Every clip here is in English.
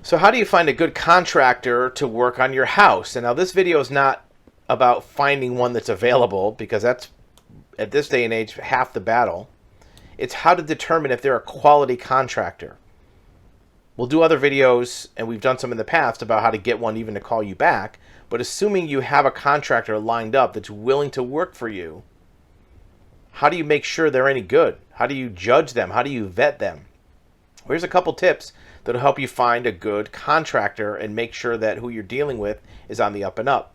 So how do you find a good contractor to work on your house? And now this video is not about finding one that's available, because that's, at this day and age, half the battle. It's how to determine if they're a quality contractor. We'll do other videos, and we've done some in the past, about how to get one even to call you back. But assuming you have a contractor lined up that's willing to work for you, how do you make sure they're any good? How do you judge them? How do you vet them? Here's a couple tips that'll help you find a good contractor and make sure that who you're dealing with is on the up and up.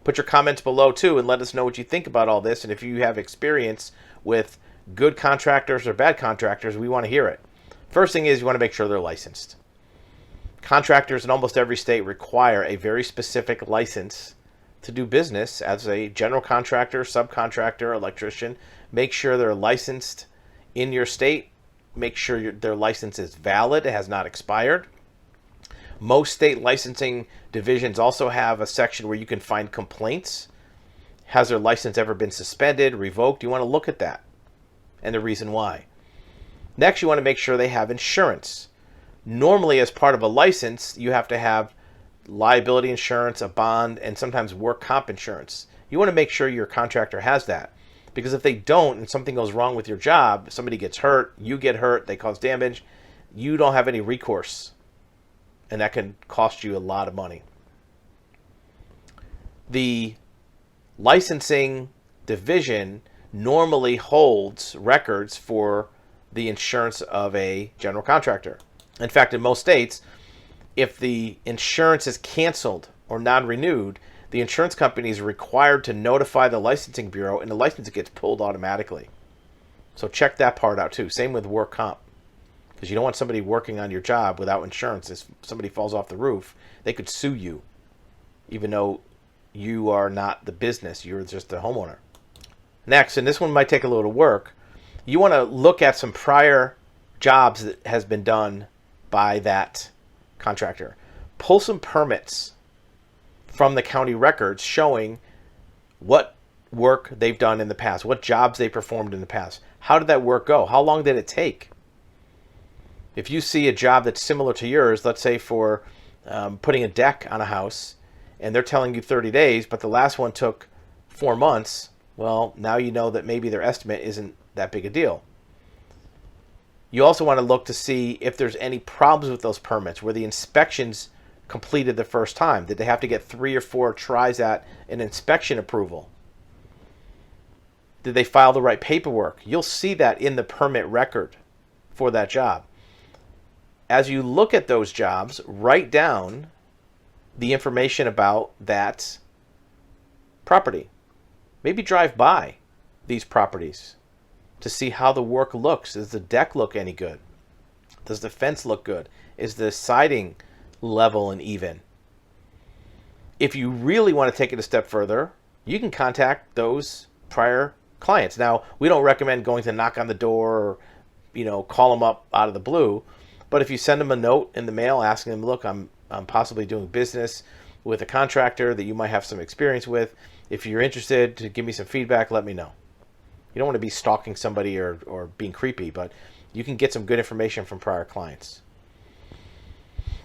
Put your comments below too and let us know what you think about all this, and if you have experience with good contractors or bad contractors, we want to hear it. First thing is, you want to make sure they're licensed. Contractors in almost every state require a very specific license to do business as a general contractor, subcontractor, electrician. Make sure they're licensed in your state. Make sure their license is valid, it has not expired. Most state licensing divisions also have a section where you can find complaints. Has their license ever been suspended, revoked? You want to look at that and the reason why. Next, you want to make sure they have insurance. Normally, as part of a license, you have to have liability insurance, a bond, and sometimes work comp insurance. You want to make sure your contractor has that. Because if they don't and something goes wrong with your job, somebody gets hurt, you get hurt, they cause damage, you don't have any recourse. And that can cost you a lot of money. The licensing division normally holds records for the insurance of a general contractor. In fact, in most states, if the insurance is canceled or non-renewed, the insurance company is required to notify the licensing bureau, and the license gets pulled automatically. So check that part out too. Same with work comp, because you don't want somebody working on your job without insurance. If somebody falls off the roof, they could sue you, even though you are not the business, you're just the homeowner. Next, and this one might take a little work, you want to look at some prior jobs that has been done by that contractor. Pull some permits from the county records showing what work they've done in the past, what jobs they performed in the past. How did that work go? How long did it take? If you see a job that's similar to yours, let's say for putting a deck on a house, and they're telling you 30 days, but the last one took 4 months, well, now you know that maybe their estimate isn't that big a deal. You also want to look to see if there's any problems with those permits. Were the inspections completed the first time? Did they have to get 3 or 4 tries at an inspection approval? Did they file the right paperwork? You'll see that in the permit record for that job. As you look at those jobs, write down the information about that property. Maybe drive by these properties to see how the work looks. Does the deck look any good? Does the fence look good? Is the siding level and even? If you really want to take it a step further, you can contact those prior clients. Now, we don't recommend going to knock on the door or call them up out of the blue, but if you send them a note in the mail asking them, look, I'm possibly doing business with a contractor that you might have some experience with. If you're interested to give me some feedback, let me know. You don't want to be stalking somebody or being creepy, but you can get some good information from prior clients.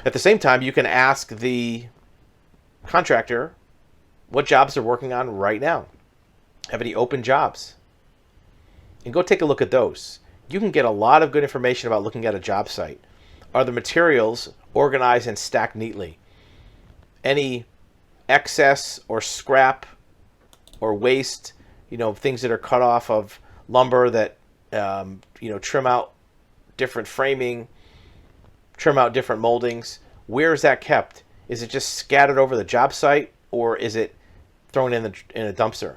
At the same time, you can ask the contractor what jobs they're working on right now. Have any open jobs? And go take a look at those. You can get a lot of good information about looking at a job site. Are the materials organized and stacked neatly? Any excess or scrap or waste, things that are cut off of lumber that, trim out different framing, trim out different moldings. Where is that kept? Is it just scattered over the job site, or is it thrown in a dumpster?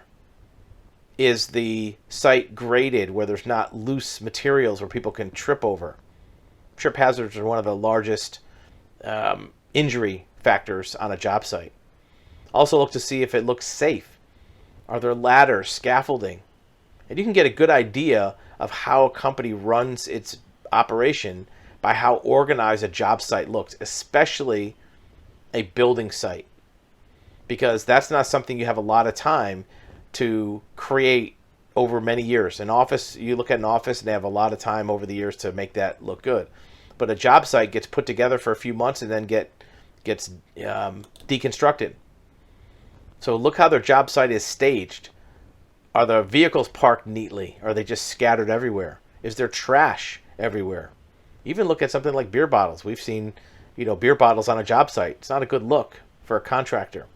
Is the site graded where there's not loose materials where people can trip over? Trip hazards are one of the largest injury factors on a job site. Also look to see if it looks safe. Are there ladders, scaffolding? And you can get a good idea of how a company runs its operation by how organized a job site looks, especially a building site. Because that's not something you have a lot of time to create over many years. An office, you look at an office and they have a lot of time over the years to make that look good. but a job site gets put together for a few months and then gets deconstructed. So look how their job site is staged. Are the vehicles parked neatly? Are they just scattered everywhere? Is there trash everywhere? Even look at something like beer bottles. We've seen, beer bottles on a job site. It's not a good look for a contractor.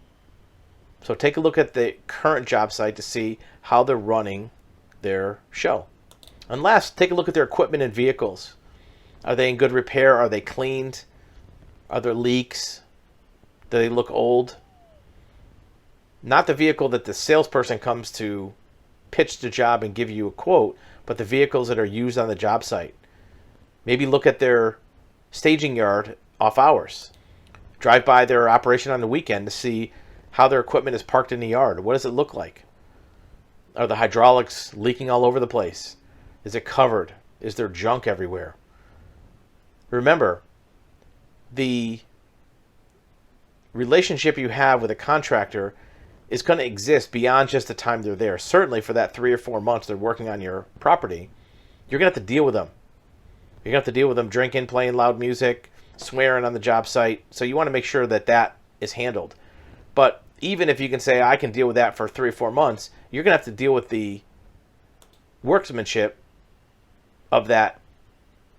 So take a look at the current job site to see how they're running their show. And last, take a look at their equipment and vehicles. Are they in good repair? Are they cleaned? Are there leaks? Do they look old? Not the vehicle that the salesperson comes to pitch the job and give you a quote, but the vehicles that are used on the job site. Maybe look at their staging yard off hours. Drive by their operation on the weekend to see how their equipment is parked in the yard. What does it look like? Are the hydraulics leaking all over the place? Is it covered? Is there junk everywhere? Remember, the relationship you have with a contractor is going to exist beyond just the time they're there. Certainly for that 3 or 4 months they're working on your property, you're going to have to deal with them. You're going to have to deal with them drinking, playing loud music, swearing on the job site. So you want to make sure that that is handled. But even if you can say, I can deal with that for 3 or 4 months, you're going to have to deal with the workmanship of that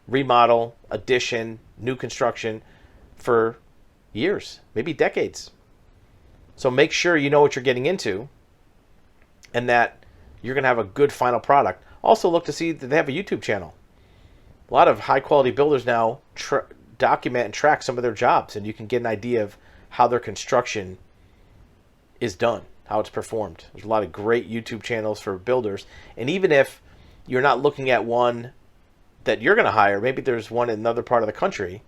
remodel, addition, new construction for years, maybe decades. So make sure you know what you're getting into and that you're going to have a good final product. Also look to see that they have a YouTube channel. A lot of high quality builders now document and track some of their jobs, and you can get an idea of how their construction is done, how it's performed. There's a lot of great YouTube channels for builders. And even if you're not looking at one that you're going to hire, maybe there's one in another part of the country,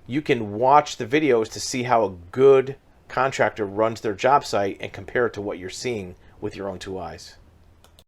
you can watch the videos to see how a good contractor runs their job site and compare it to what you're seeing with your own 2 eyes.